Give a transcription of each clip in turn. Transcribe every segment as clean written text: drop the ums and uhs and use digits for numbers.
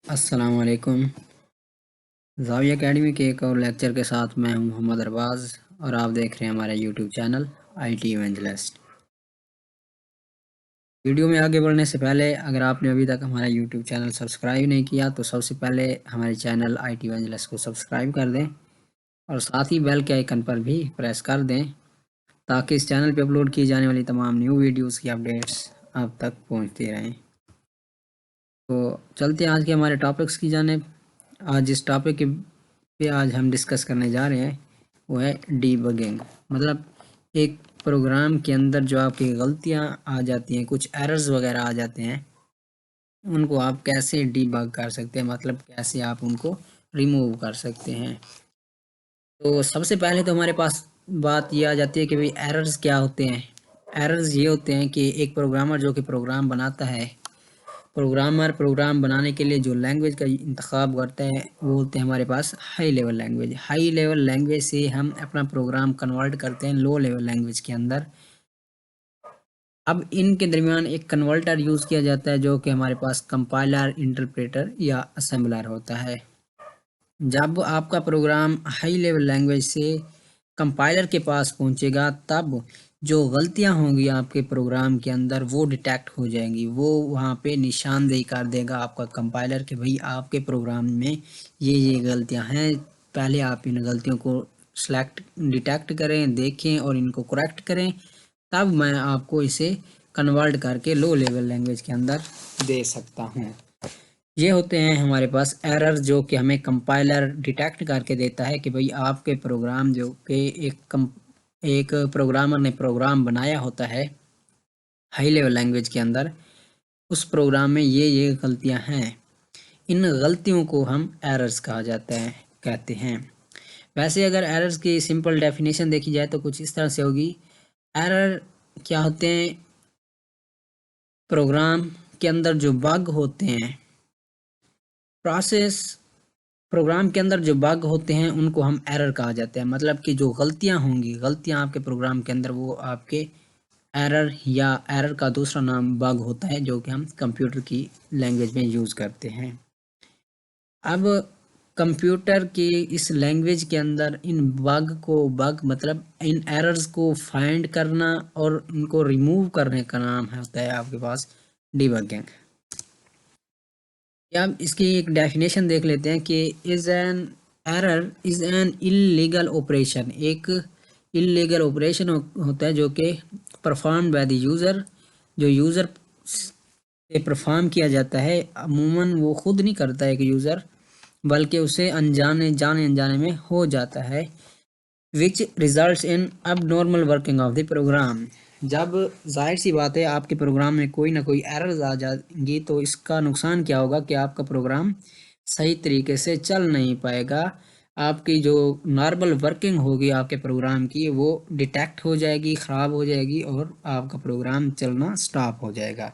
अस्सलाम वालेकुम। ज़ाविया एकेडमी के एक और लेक्चर के साथ मैं हूं मोहम्मद अरबाज़ और आप देख रहे हैं हमारा YouTube channel IT evangelist. Video में आगे बढ़ने से पहले अगर आपने अभी तक हमारा यूट्यूब चैनल सब्सक्राइब नहीं किया तो सबसे पहले हमारे चैनल आईटी इवेंजलिस्ट को सब्सक्राइब कर दें और साथ ही बेल के आइकन पर भी प्रेस कर दें ताकि इस चैनल पर अपलोड की जाने वाली तमाम न्यू वीडियोज़ की अपडेट्स आप तक पहुँचती रहें। तो चलते हैं आज के हमारे टॉपिक्स की जानिब। आज जिस टॉपिक पे आज हम डिस्कस करने जा रहे हैं वो है डीबगिंग। मतलब एक प्रोग्राम के अंदर जो आपकी गलतियां आ जाती हैं, कुछ एरर्स वगैरह आ जाते हैं, उनको आप कैसे डीबग कर सकते हैं, मतलब कैसे आप उनको रिमूव कर सकते हैं। तो सबसे पहले तो हमारे पास बात ये आ जाती है कि भाई एरर्स क्या होते हैं। एरर्स ये होते हैं कि एक प्रोग्रामर जो कि प्रोग्राम बनाता है, प्रोग्रामर प्रोग्राम बनाने के लिए जो लैंग्वेज का इंतखाब करता है वो होते हैं हमारे पास high level language. High level language से हम अपना प्रोग्राम कन्वर्ट करते हैं लो लेवल लैंग्वेज के अंदर। अब इनके दरमियान एक कन्वर्टर यूज़ किया जाता है जो कि हमारे पास कंपाइलर, इंटरप्रेटर या असेंबलर होता है। जब आपका प्रोग्राम हाई लेवल लैंग्वेज से कंपाइलर के पास पहुंचेगा तब जो गलतियां होंगी आपके प्रोग्राम के अंदर वो डिटेक्ट हो जाएंगी। वो वहां पे निशानदेही कर देगा आपका कंपाइलर कि भाई आपके प्रोग्राम में ये गलतियां हैं। पहले आप इन गलतियों को डिटेक्ट करें, देखें और इनको करेक्ट करें, तब मैं आपको इसे कन्वर्ट करके लो लेवल लैंग्वेज के अंदर दे सकता हूँ। ये होते हैं हमारे पास एरर जो कि हमें कंपाइलर डिटेक्ट करके देता है कि भाई आपके प्रोग्राम जो कि एक प्रोग्रामर ने प्रोग्राम बनाया होता है हाई लेवल लैंग्वेज के अंदर, उस प्रोग्राम में ये गलतियां हैं। इन गलतियों को हम एरर्स कहा जाता है कहते हैं। वैसे अगर एरर्स की सिंपल डेफिनेशन देखी जाए तो कुछ इस तरह से होगी। एरर क्या होते हैं? प्रोग्राम के अंदर जो बग होते हैं, प्रोसेस प्रोग्राम के अंदर जो बग होते हैं उनको हम एरर कहा जाता है। मतलब कि जो गलतियां होंगी, गलतियां आपके प्रोग्राम के अंदर, वो आपके एरर या एरर का दूसरा नाम बग होता है जो कि हम कंप्यूटर की लैंग्वेज में यूज़ करते हैं। अब कंप्यूटर की इस लैंग्वेज के अंदर इन बग मतलब इन एरर्स को फाइंड करना और उनको रिमूव करने का नाम होता है आपके पास डिबगिंग। या हम इसकी एक डेफिनेशन देख लेते हैं कि error is an illegal operation. एक इलीगल ऑपरेशन होता है जो कि परफॉर्म बाय द यूज़र, जो यूज़र से परफॉर्म किया जाता है। अमूमन वो खुद नहीं करता है कि यूज़र, बल्कि उसे जाने अनजाने में हो जाता है। विच results in abnormal working of the program. जब जाहिर सी बात है आपके प्रोग्राम में कोई ना कोई एरर्स आ जाएंगी तो इसका नुकसान क्या होगा कि आपका प्रोग्राम सही तरीके से चल नहीं पाएगा। आपकी जो नॉर्मल वर्किंग होगी आपके प्रोग्राम की वो डिटेक्ट हो जाएगी, ख़राब हो जाएगी और आपका प्रोग्राम चलना स्टॉप हो जाएगा।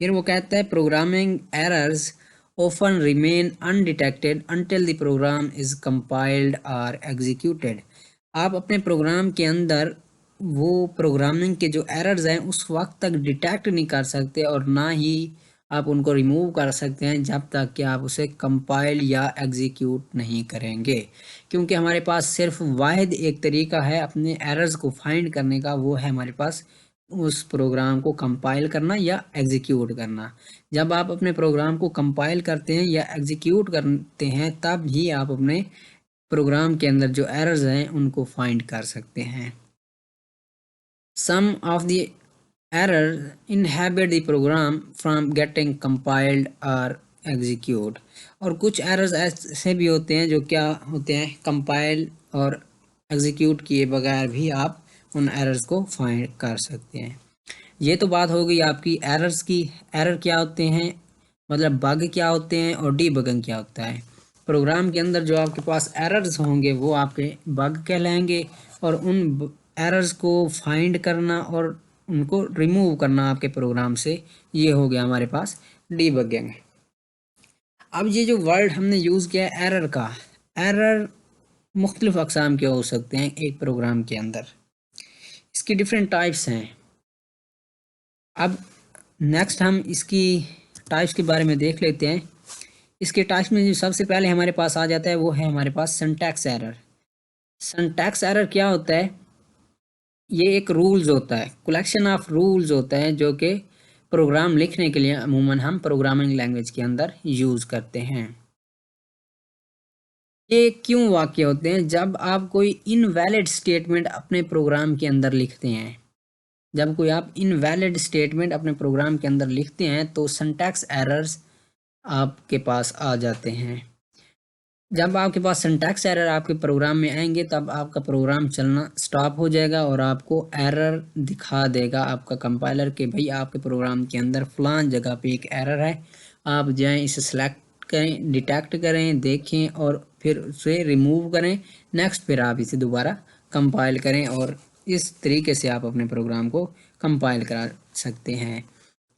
फिर वो कहता है programming errors often remain undetected until the program is compiled or executed। आप अपने प्रोग्राम के अंदर वो प्रोग्रामिंग के जो एरर्स हैं उस वक्त तक डिटेक्ट नहीं कर सकते और ना ही आप उनको रिमूव कर सकते हैं जब तक कि आप उसे कंपाइल या एग्जीक्यूट नहीं करेंगे। क्योंकि हमारे पास सिर्फ वाहिद एक तरीका है अपने एरर्स को फाइंड करने का, वो है हमारे पास उस प्रोग्राम को कंपाइल करना या एग्जीक्यूट करना। जब आप अपने प्रोग्राम को कंपाइल करते हैं या एग्जीक्यूट करते हैं तब ही आप अपने प्रोग्राम के अंदर जो एरर्स हैं उनको फाइंड कर सकते हैं। Some of the error inhibit the program from getting compiled और एग्जीक्यूट। और कुछ एरर्स ऐसे भी होते हैं जो क्या होते हैं, कंपाइल और एग्जीक्यूट किए बगैर भी आप उन एरर्स को फाइंड कर सकते हैं। ये तो बात हो गई आपकी एरर्स की। एरर क्या होते हैं, मतलब बग क्या होते हैं और डीबगिंग क्या होता है। प्रोग्राम के अंदर जो आपके पास एरर्स होंगे वो आपके बग कहलाएंगे और उन एरर्स को फाइंड करना और उनको रिमूव करना आपके प्रोग्राम से, ये हो गया हमारे पास डीबगिंग। अब ये जो वर्ड हमने यूज़ किया है एरर का, एरर मुख्तलिफ अक़साम के हो सकते हैं एक प्रोग्राम के अंदर, इसकी डिफरेंट टाइप्स हैं। अब नेक्स्ट हम इसकी टाइप्स के बारे में देख लेते हैं। इसके टाइप्स में जो सबसे पहले हमारे पास आ जाता है वो है हमारे पास सिंटैक्स एरर। सिंटैक्स एरर क्या होता है? ये एक रूल्स होता है, कलेक्शन ऑफ रूल्स होता है जो कि प्रोग्राम लिखने के लिए अमूमन हम प्रोग्रामिंग लैंग्वेज के अंदर यूज करते हैं। ये क्यों वाक्य होते हैं? जब आप कोई इनवैलिड स्टेटमेंट अपने प्रोग्राम के अंदर लिखते हैं, जब कोई आप इनवैलिड स्टेटमेंट अपने प्रोग्राम के अंदर लिखते हैं तो सिंटैक्स एरर्स आपके पास आ जाते हैं। जब आपके पास सिंटैक्स एरर आपके प्रोग्राम में आएंगे तब आपका प्रोग्राम चलना स्टॉप हो जाएगा और आपको एरर दिखा देगा आपका कंपाइलर कि भाई आपके प्रोग्राम के अंदर फलान जगह पे एक एरर है, आप जाएं इसे सेलेक्ट करें, डिटेक्ट करें, देखें और फिर उसे रिमूव करें। नेक्स्ट फिर आप इसे दोबारा कंपाइल करें और इस तरीके से आप अपने प्रोग्राम को कंपाइल करा सकते हैं।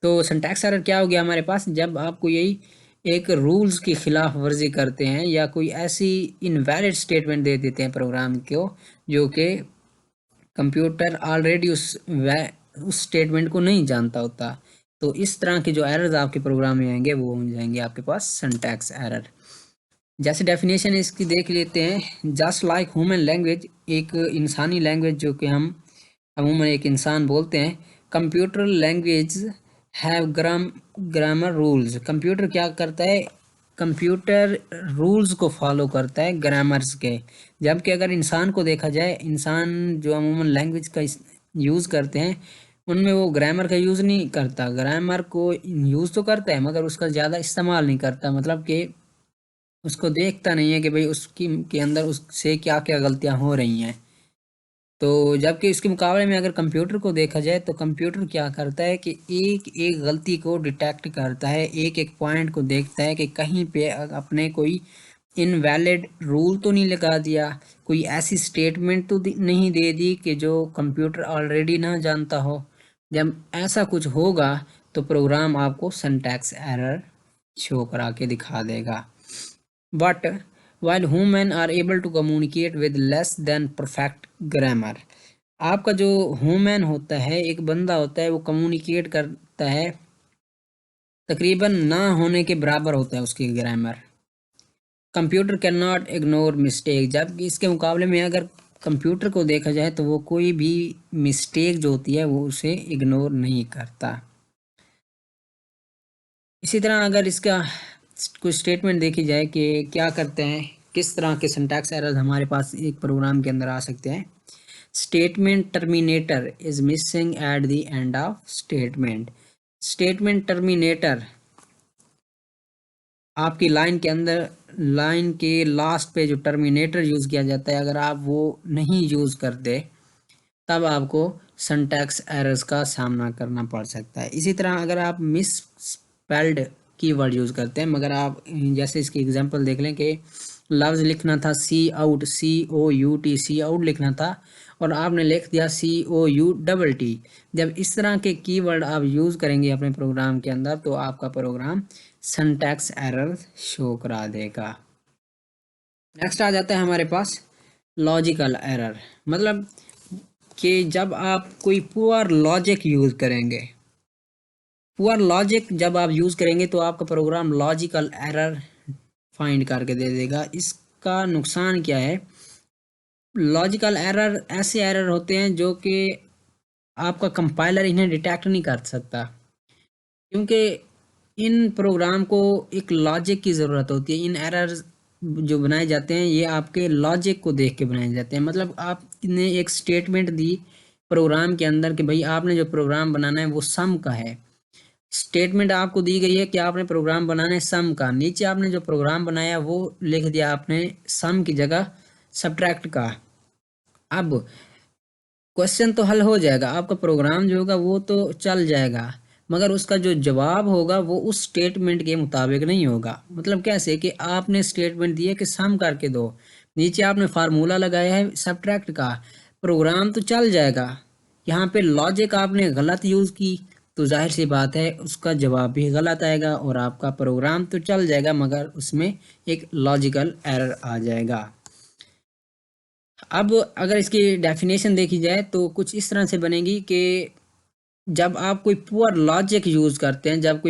तो सिंटैक्स एरर क्या हो गया हमारे पास? जब आपको यही एक रूल्स की खिलाफ वर्जी करते हैं या कोई ऐसी इनवैलिड स्टेटमेंट दे देते हैं प्रोग्राम को जो कि कंप्यूटर ऑलरेडी उस स्टेटमेंट को नहीं जानता होता, तो इस तरह के जो एरर्स आपके प्रोग्राम में आएंगे वो हो जाएंगे आपके पास सिंटैक्स एरर। जैसे डेफिनेशन इसकी देख लेते हैं। जस्ट लाइक ह्यूमन लैंग्वेज, एक इंसानी लैंग्वेज जो कि हम अमूमन एक इंसान बोलते हैं, computer language have grammar rules. Computer क्या करता है? कंप्यूटर रूल्स को फॉलो करता है ग्रामर्स के। जबकि अगर इंसान को देखा जाए, इंसान जो अमूमन लैंग्वेज का यूज़ करते हैं उनमें वो ग्रामर का यूज़ नहीं करता। ग्रामर को यूज़ तो करता है मगर उसका ज़्यादा इस्तेमाल नहीं करता, मतलब कि उसको देखता नहीं है कि भाई उसकी के अंदर उससे क्या क्या गलतियां हो रही हैं। तो जबकि इसके मुकाबले में अगर कंप्यूटर को देखा जाए तो कंप्यूटर क्या करता है कि एक एक गलती को डिटेक्ट करता है, एक एक पॉइंट को देखता है कि कहीं पे अपने कोई इनवैलिड रूल तो नहीं लगा दिया, कोई ऐसी स्टेटमेंट तो नहीं दे दी कि जो कंप्यूटर ऑलरेडी ना जानता हो। जब ऐसा कुछ होगा तो प्रोग्राम आपको सिंटैक्स एरर शो करा के दिखा देगा। But while humans are able to communicate with less than perfect grammar, आपका जो ह्यूमन होता है, एक बंदा होता है, वो कम्युनिकेट करता है तकरीबन ना होने के बराबर होता है उसकी grammar. Computer can not ignore mistake, जब इसके मुकाबले में अगर कंप्यूटर को देखा जाए तो वो कोई भी मिस्टेक जो होती है वो उसे इग्नोर नहीं करता। इसी तरह अगर इसका कुछ स्टेटमेंट देखी जाए कि क्या करते हैं, किस तरह के सिंटैक्स एरर्स हमारे पास एक प्रोग्राम के अंदर आ सकते हैं। Statement terminator is missing at the end of statement. Statement terminator आपकी लाइन के अंदर, लाइन के लास्ट पे जो टर्मिनेटर यूज किया जाता है, अगर आप वो नहीं यूज करते तब आपको सिंटैक्स एरर्स का सामना करना पड़ सकता है। इसी तरह अगर आप मिस स्पेल्ड कीवर्ड यूज़ करते हैं, मगर आप जैसे इसकी एग्जांपल देख लें कि लफ्ज़ लिखना था सी आउट, COUT, सी आउट लिखना था और आपने लिख दिया COUT। जब इस तरह के कीवर्ड आप यूज़ करेंगे अपने प्रोग्राम के अंदर तो आपका प्रोग्राम सिंटैक्स एरर शो करा देगा। नेक्स्ट आ जाता है हमारे पास लॉजिकल एरर, मतलब कि जब आप कोई पुअर लॉजिक यूज़ करेंगे, पुअर लॉजिक जब आप यूज़ करेंगे तो आपका प्रोग्राम लॉजिकल एरर फाइंड करके दे देगा। इसका नुकसान क्या है? लॉजिकल एरर ऐसे एरर होते हैं जो कि आपका कंपाइलर इन्हें डिटेक्ट नहीं कर सकता, क्योंकि इन प्रोग्राम को एक लॉजिक की ज़रूरत होती है। इन एरर्स जो बनाए जाते हैं ये आपके लॉजिक को देख के बनाए जाते हैं। मतलब आपने एक स्टेटमेंट दी प्रोग्राम के अंदर कि भाई आपने जो प्रोग्राम बनाना है वो सम का है। स्टेटमेंट आपको दी गई है कि आपने प्रोग्राम बनाना है सम का, नीचे आपने जो प्रोग्राम बनाया वो लिख दिया आपने सम की जगह सब्ट्रैक्ट का। अब क्वेश्चन तो हल हो जाएगा, आपका प्रोग्राम जो होगा वो तो चल जाएगा, मगर उसका जो जवाब होगा वो उस स्टेटमेंट के मुताबिक नहीं होगा। मतलब कैसे कि आपने स्टेटमेंट दी है कि सम करके दो, नीचे आपने फार्मूला लगाया है सब्ट्रैक्ट का, प्रोग्राम तो चल जाएगा। यहाँ पे लॉजिक आपने गलत यूज़ की तो जाहिर सी बात है उसका जवाब भी गलत आएगा और आपका प्रोग्राम तो चल जाएगा मगर उसमें एक लॉजिकल एरर आ जाएगा। अब अगर इसकी डेफिनेशन देखी जाए तो कुछ इस तरह से बनेगी कि जब आप कोई पुअर लॉजिक यूज़ करते हैं, जब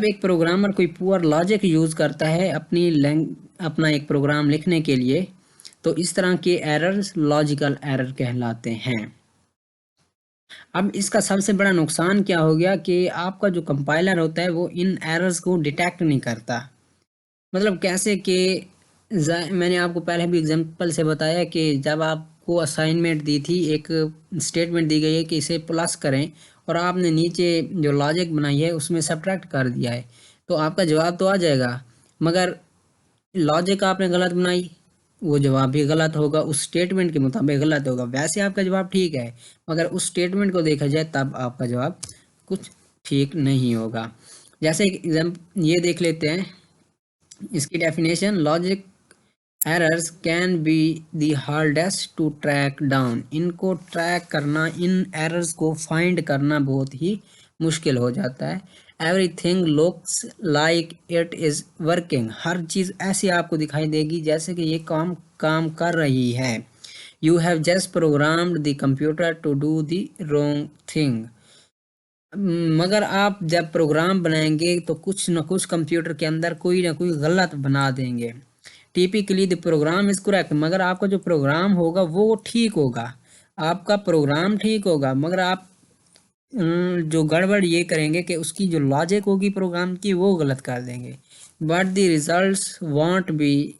एक प्रोग्रामर कोई पुअर लॉजिक यूज़ करता है अपना एक प्रोग्राम लिखने के लिए, तो इस तरह के एरर्स लॉजिकल एरर कहलाते हैं। अब इसका सबसे बड़ा नुकसान क्या हो गया कि आपका जो कंपाइलर होता है वो इन एरर्स को डिटेक्ट नहीं करता। मतलब कैसे कि मैंने आपको पहले भी एग्जांपल से बताया कि जब आपको असाइनमेंट दी थी, एक स्टेटमेंट दी गई है कि इसे प्लस करें, और आपने नीचे जो लॉजिक बनाई है उसमें सब्ट्रैक्ट कर दिया है, तो आपका जवाब तो आ जाएगा, मगर लॉजिक आपने गलत बनाई, वो जवाब भी गलत होगा, उस स्टेटमेंट के मुताबिक गलत होगा। वैसे आपका जवाब ठीक है, मगर उस स्टेटमेंट को देखा जाए तब आपका जवाब कुछ ठीक नहीं होगा। जैसे एग्जाम्पल ये देख लेते हैं, इसकी definition, logic errors can be the hardest to track down. इनको ट्रैक करना, इन एरर्स को फाइंड करना बहुत ही मुश्किल हो जाता है। Everything looks like it is working. हर चीज़ ऐसी आपको दिखाई देगी जैसे कि ये काम काम कर रही है। You have just programmed the computer to do the wrong thing. मगर आप जब प्रोग्राम बनाएंगे तो कुछ न कुछ कंप्यूटर के अंदर कोई ना कोई गलत बना देंगे। Typically the program is correct. मगर आपका जो प्रोग्राम होगा वो ठीक होगा, आपका प्रोग्राम ठीक होगा, मगर आप जो गड़बड़ ये करेंगे कि उसकी जो लॉजिक होगी प्रोग्राम की वो गलत कर देंगे। But the results want be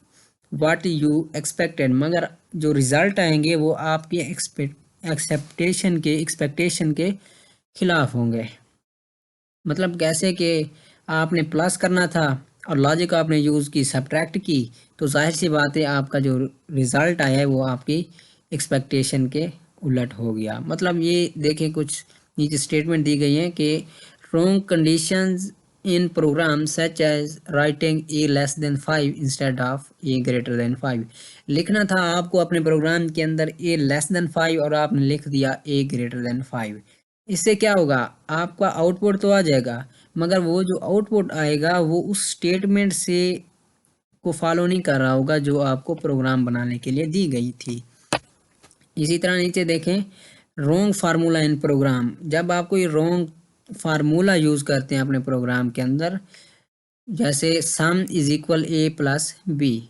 what you expected. मगर जो रिजल्ट आएंगे वो आपकी एक्सपेक्टेशन के खिलाफ होंगे। मतलब कैसे कि आपने प्लस करना था और लॉजिक आपने यूज़ की सब्ट्रैक्ट की, तो जाहिर सी बात है आपका जो रिज़ल्ट आया है वो आपकी एक्सपेक्टेशन के उलट हो गया। मतलब ये देखें, कुछ नीचे स्टेटमेंट दी गई है कि wrong conditions in program such as writing a less than 5 instead of a greater than 5। लिखना था आपको अपने प्रोग्राम के अंदर ए लेस देन 5 और आपने लिख दिया ए ग्रेटर देन 5। इससे क्या होगा, आपका आउटपुट तो आ जाएगा, मगर वो जो आउटपुट आएगा वो उस स्टेटमेंट से को फॉलो नहीं कर रहा होगा जो आपको प्रोग्राम बनाने के लिए दी गई थी। इसी तरह नीचे देखें, रॉन्ग फार्मूला इन प्रोग्राम। जब आप कोई रॉन्ग फार्मूला यूज़ करते हैं अपने प्रोग्राम के अंदर, जैसे sum is equal A plus B.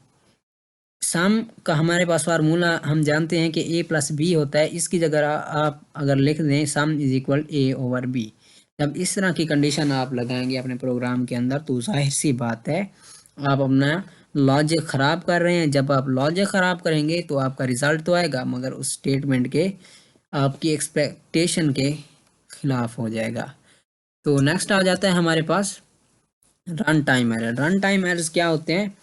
Sum का हमारे पास फार्मूला हम जानते हैं कि ए प्लस बी होता है, इसकी जगह आप अगर लिख दें sum is equal A over B. जब इस तरह की कंडीशन आप लगाएंगे अपने प्रोग्राम के अंदर तो जाहिर सी बात है आप अपना लॉजिक ख़राब कर रहे हैं। जब आप लॉजिक ख़राब करेंगे तो आपका रिज़ल्ट तो आएगा, मगर उस स्टेटमेंट के आपकी एक्सपेक्टेशन के खिलाफ हो जाएगा। तो नेक्स्ट आ जाता है हमारे पास run time error. Run time errors क्या होते हैं?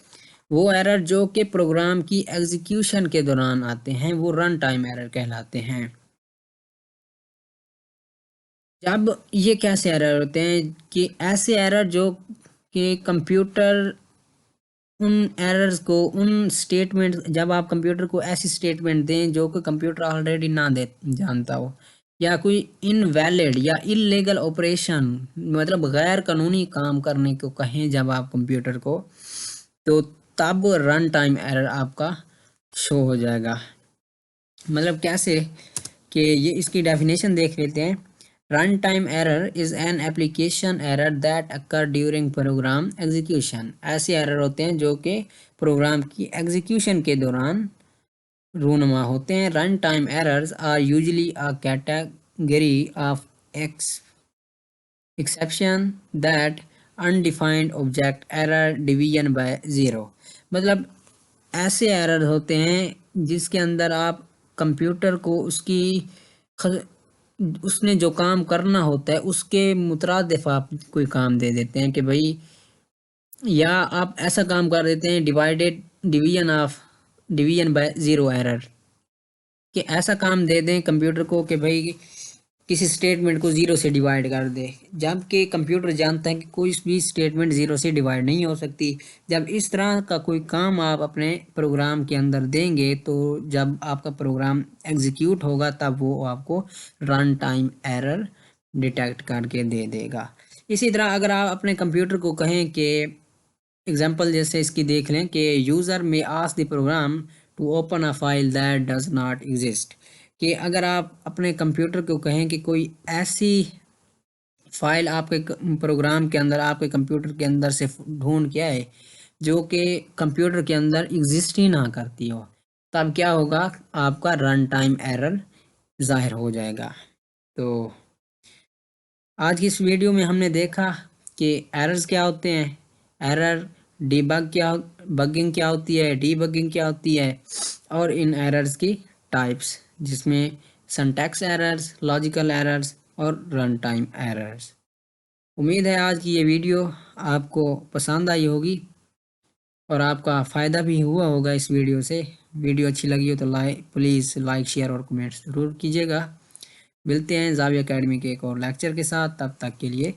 वो एरर जो कि प्रोग्राम की एग्जीक्यूशन के दौरान आते हैं वो रन टाइम एरर कहलाते हैं। जब ये कैसे एरर होते हैं कि ऐसे एरर जो कि कंप्यूटर उन एरर्स को, उन स्टेटमेंट, जब आप कंप्यूटर को ऐसी स्टेटमेंट दें जो कि कंप्यूटर ऑलरेडी ना दे जानता हो, या कोई इनवैलिड या इलीगल ऑपरेशन, मतलब गैर कानूनी काम करने को कहें जब आप कंप्यूटर को, तो तब रन टाइम एरर आपका शो हो जाएगा। मतलब कैसे कि ये इसकी डेफिनेशन देख लेते हैं। Run time error is an application error that occur during program execution. ऐसे एरर होते हैं जो कि प्रोग्राम की एग्जीक्यूशन के दौरान रूनुमा होते हैं। Run time errors are usually a category of exception that undefined object error division by zero. मतलब ऐसे एरर होते हैं जिसके अंदर आप कंप्यूटर को उसने जो काम करना होता है उसके मुतरादिफ आप कोई काम दे देते हैं कि भाई, या आप ऐसा काम कर देते हैं डिवीजन बाय ज़ीरो एरर, कि ऐसा काम दे दें कंप्यूटर को कि भाई किसी स्टेटमेंट को ज़ीरो से डिवाइड कर दे, जबकि कंप्यूटर जानता है कि कोई भी स्टेटमेंट ज़ीरो से डिवाइड नहीं हो सकती। जब इस तरह का कोई काम आप अपने प्रोग्राम के अंदर देंगे तो जब आपका प्रोग्राम एग्जीक्यूट होगा तब वो आपको रन टाइम एरर डिटेक्ट करके दे देगा। इसी तरह अगर आप अपने कंप्यूटर को कहें कि, एग्जाम्पल जैसे इसकी देख लें कि यूज़र में ask the program to open a file that does not exist, कि अगर आप अपने कंप्यूटर को कहें कि कोई ऐसी फाइल आपके प्रोग्राम के अंदर, आपके कंप्यूटर के अंदर से ढूंढ के आए जो कि कंप्यूटर के अंदर एग्जिस्ट ही ना करती हो, तब क्या होगा, आपका रन टाइम एरर ज़ाहिर हो जाएगा। तो आज की इस वीडियो में हमने देखा कि एरर्स क्या होते हैं, एरर डीबग क्या, बगिंग क्या होती है, डीबगिंग क्या होती है, और इन एरर्स की टाइप्स जिसमें सिंटैक्स एरर्स, लॉजिकल एरर्स और रन टाइम एरर्स। उम्मीद है आज की ये वीडियो आपको पसंद आई होगी और आपका फ़ायदा भी हुआ होगा इस वीडियो से। वीडियो अच्छी लगी हो तो प्लीज़ लाइक शेयर और कमेंट्स ज़रूर कीजिएगा। मिलते हैं जाविया एकेडमी के एक और लेक्चर के साथ, तब तक के लिए